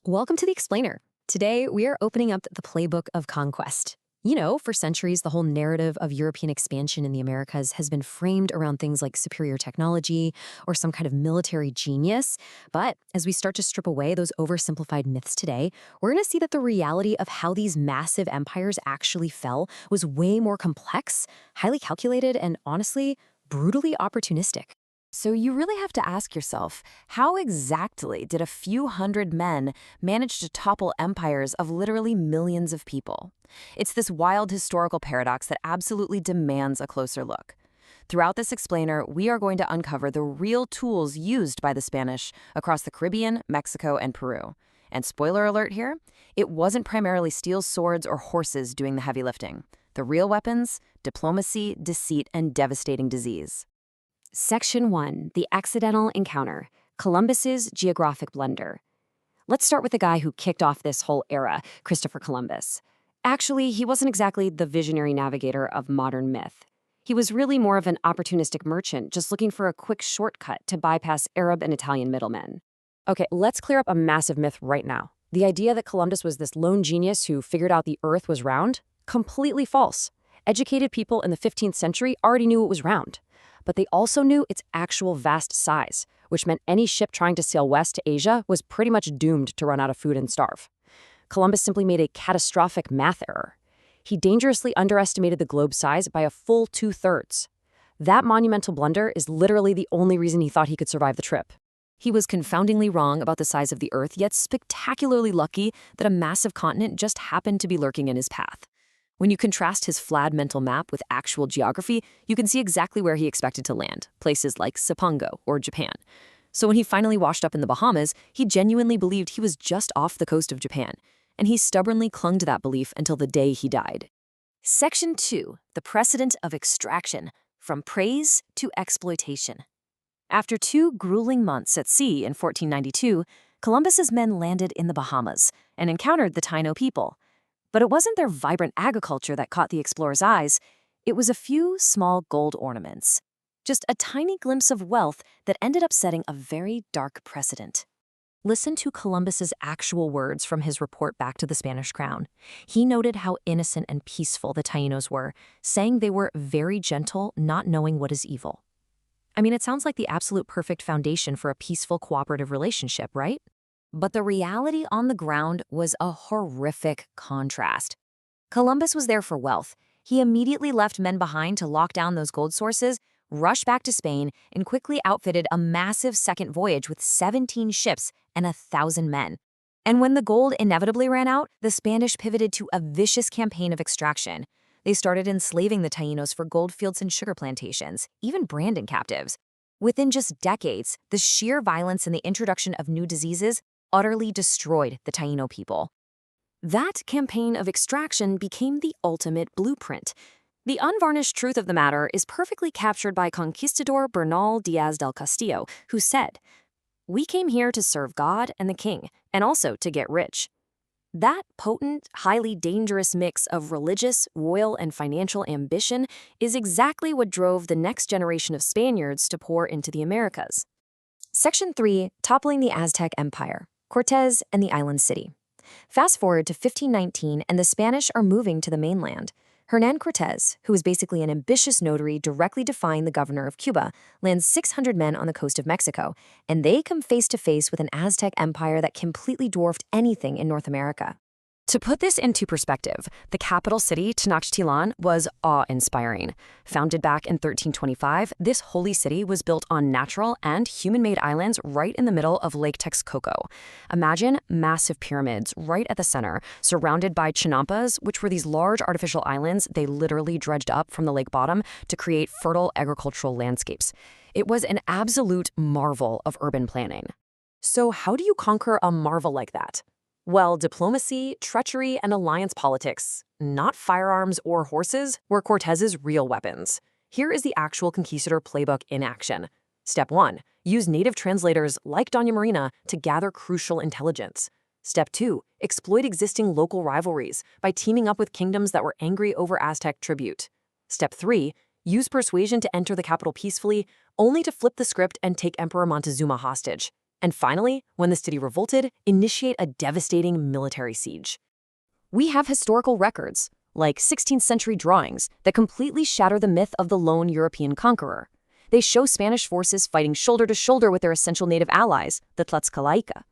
Welcome to the Explainer. Today, we are opening up the playbook of conquest. You know, for centuries, the whole narrative of European expansion in the Americas has been framed around things like superior technology or some kind of military genius. But as we start to strip away those oversimplified myths today, we're going to see that the reality of how these massive empires actually fell was way more complex, highly calculated, and honestly, brutally opportunistic. So you really have to ask yourself, how exactly did a few hundred men manage to topple empires of literally millions of people? It's this wild historical paradox that absolutely demands a closer look. Throughout this explainer, we are going to uncover the real tools used by the Spanish across the Caribbean, Mexico, and Peru. And spoiler alert here, it wasn't primarily steel swords or horses doing the heavy lifting. The real weapons: diplomacy, deceit, and devastating disease. Section 1, The Accidental Encounter, Columbus's Geographic Blunder. Let's start with the guy who kicked off this whole era, Christopher Columbus. Actually, he wasn't exactly the visionary navigator of modern myth. He was really more of an opportunistic merchant, just looking for a quick shortcut to bypass Arab and Italian middlemen. Okay, let's clear up a massive myth right now. The idea that Columbus was this lone genius who figured out the Earth was round? Completely false. Educated people in the 15th century already knew it was round. But they also knew its actual vast size, which meant any ship trying to sail west to Asia was pretty much doomed to run out of food and starve. Columbus simply made a catastrophic math error. He dangerously underestimated the globe's size by a full 2/3. That monumental blunder is literally the only reason he thought he could survive the trip. He was confoundingly wrong about the size of the Earth, yet spectacularly lucky that a massive continent just happened to be lurking in his path. When you contrast his flawed mental map with actual geography, you can see exactly where he expected to land, places like Cipango or Japan. So when he finally washed up in the Bahamas, he genuinely believed he was just off the coast of Japan, and he stubbornly clung to that belief until the day he died. Section 2, The Precedent of Extraction, From Praise to Exploitation. After 2 grueling months at sea in 1492, Columbus's men landed in the Bahamas and encountered the Taino people. But it wasn't their vibrant agriculture that caught the explorers' eyes. It was a few small gold ornaments. Just a tiny glimpse of wealth that ended up setting a very dark precedent. Listen to Columbus's actual words from his report back to the Spanish crown. He noted how innocent and peaceful the Tainos were, saying they were very gentle, not knowing what is evil. I mean, it sounds like the absolute perfect foundation for a peaceful, cooperative relationship, right? But the reality on the ground was a horrific contrast. Columbus was there for wealth. He immediately left men behind to lock down those gold sources, rushed back to Spain, and quickly outfitted a massive second voyage with 17 ships and 1,000 men. And when the gold inevitably ran out, the Spanish pivoted to a vicious campaign of extraction. They started enslaving the Tainos for gold fields and sugar plantations, even branding captives. Within just decades, the sheer violence and the introduction of new diseases utterly destroyed the Taino people. That campaign of extraction became the ultimate blueprint. The unvarnished truth of the matter is perfectly captured by Conquistador Bernal Diaz del Castillo, who said, "We came here to serve God and the king, and also to get rich." That potent, highly dangerous mix of religious, royal, and financial ambition is exactly what drove the next generation of Spaniards to pour into the Americas. Section 3, Toppling the Aztec Empire. Cortés and the Island City. Fast forward to 1519, and the Spanish are moving to the mainland. Hernán Cortés, who is basically an ambitious notary directly defying the governor of Cuba, lands 600 men on the coast of Mexico, and they come face to face with an Aztec empire that completely dwarfed anything in North America. To put this into perspective, the capital city, Tenochtitlan, was awe-inspiring. Founded back in 1325, this holy city was built on natural and human-made islands right in the middle of Lake Texcoco. Imagine massive pyramids right at the center, surrounded by chinampas, which were these large artificial islands they literally dredged up from the lake bottom to create fertile agricultural landscapes. It was an absolute marvel of urban planning. So how do you conquer a marvel like that? Well, diplomacy, treachery, and alliance politics, not firearms or horses, were Cortez's real weapons. Here is the actual conquistador playbook in action. Step 1. Use native translators like Doña Marina to gather crucial intelligence. Step 2. Exploit existing local rivalries by teaming up with kingdoms that were angry over Aztec tribute. Step 3. Use persuasion to enter the capital peacefully, only to flip the script and take Emperor Montezuma hostage. And finally, when the city revolted, initiate a devastating military siege. We have historical records, like 16th century drawings, that completely shatter the myth of the lone European conqueror. They show Spanish forces fighting shoulder to shoulder with their essential native allies, the Tlaxcalaica.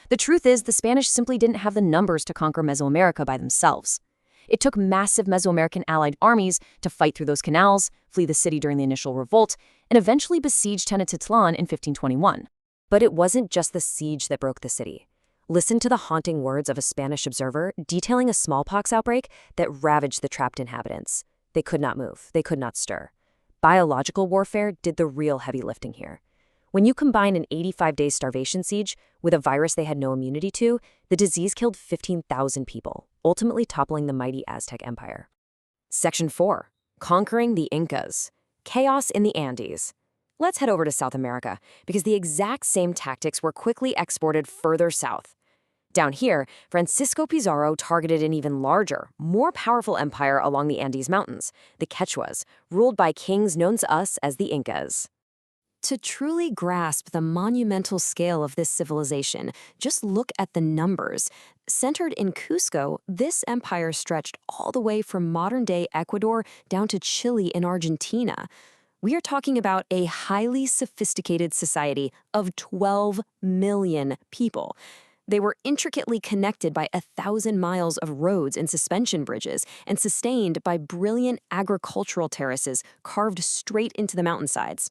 The truth is, the Spanish simply didn't have the numbers to conquer Mesoamerica by themselves. It took massive Mesoamerican allied armies to fight through those canals, flee the city during the initial revolt, and eventually besiege Tenochtitlan in 1521. But it wasn't just the siege that broke the city. Listen to the haunting words of a Spanish observer detailing a smallpox outbreak that ravaged the trapped inhabitants. They could not move. They could not stir. Biological warfare did the real heavy lifting here. When you combine an 85-day starvation siege with a virus they had no immunity to, the disease killed 15,000 people, ultimately toppling the mighty Aztec Empire. Section 4. Conquering the Incas. Chaos in the Andes. Let's head over to South America, because the exact same tactics were quickly exported further south. Down here, Francisco Pizarro targeted an even larger, more powerful empire along the Andes Mountains, the Quechuas, ruled by kings known to us as the Incas. To truly grasp the monumental scale of this civilization, just look at the numbers. Centered in Cusco, this empire stretched all the way from modern-day Ecuador down to Chile in Argentina. We are talking about a highly sophisticated society of 12 million people. They were intricately connected by 1,000 miles of roads and suspension bridges and sustained by brilliant agricultural terraces carved straight into the mountainsides.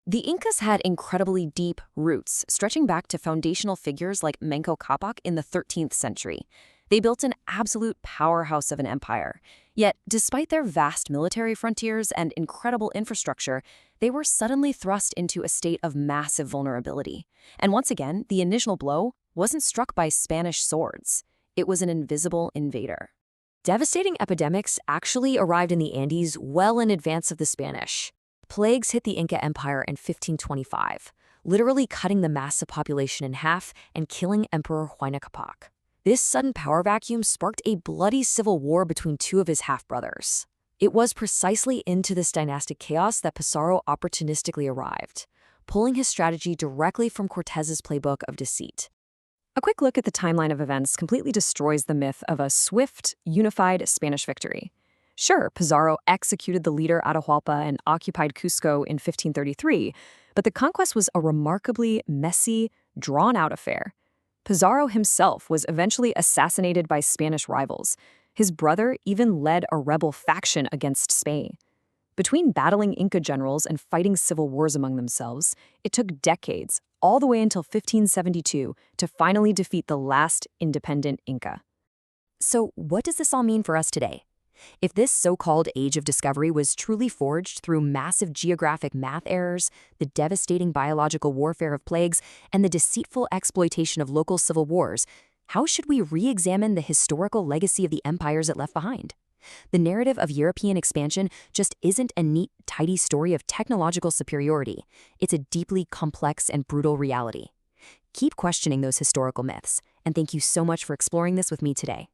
The Incas had incredibly deep roots, stretching back to foundational figures like Manco Capac in the 13th century. They built an absolute powerhouse of an empire. Yet, despite their vast military frontiers and incredible infrastructure, they were suddenly thrust into a state of massive vulnerability. And once again, the initial blow wasn't struck by Spanish swords. It was an invisible invader. Devastating epidemics actually arrived in the Andes well in advance of the Spanish. Plagues hit the Inca Empire in 1525, literally cutting the massive population in half and killing Emperor Huayna Capac. This sudden power vacuum sparked a bloody civil war between two of his half-brothers. It was precisely into this dynastic chaos that Pizarro opportunistically arrived, pulling his strategy directly from Cortez's playbook of deceit. A quick look at the timeline of events completely destroys the myth of a swift, unified Spanish victory. Sure, Pizarro executed the leader Atahualpa and occupied Cusco in 1533, but the conquest was a remarkably messy, drawn-out affair. Pizarro himself was eventually assassinated by Spanish rivals. His brother even led a rebel faction against Spain. Between battling Inca generals and fighting civil wars among themselves, it took decades, all the way until 1572, to finally defeat the last independent Inca. So what does this all mean for us today? If this so-called age of discovery was truly forged through massive geographic math errors, the devastating biological warfare of plagues, and the deceitful exploitation of local civil wars, how should we re-examine the historical legacy of the empires it left behind? The narrative of European expansion just isn't a neat, tidy story of technological superiority. It's a deeply complex and brutal reality. Keep questioning those historical myths, and thank you so much for exploring this with me today.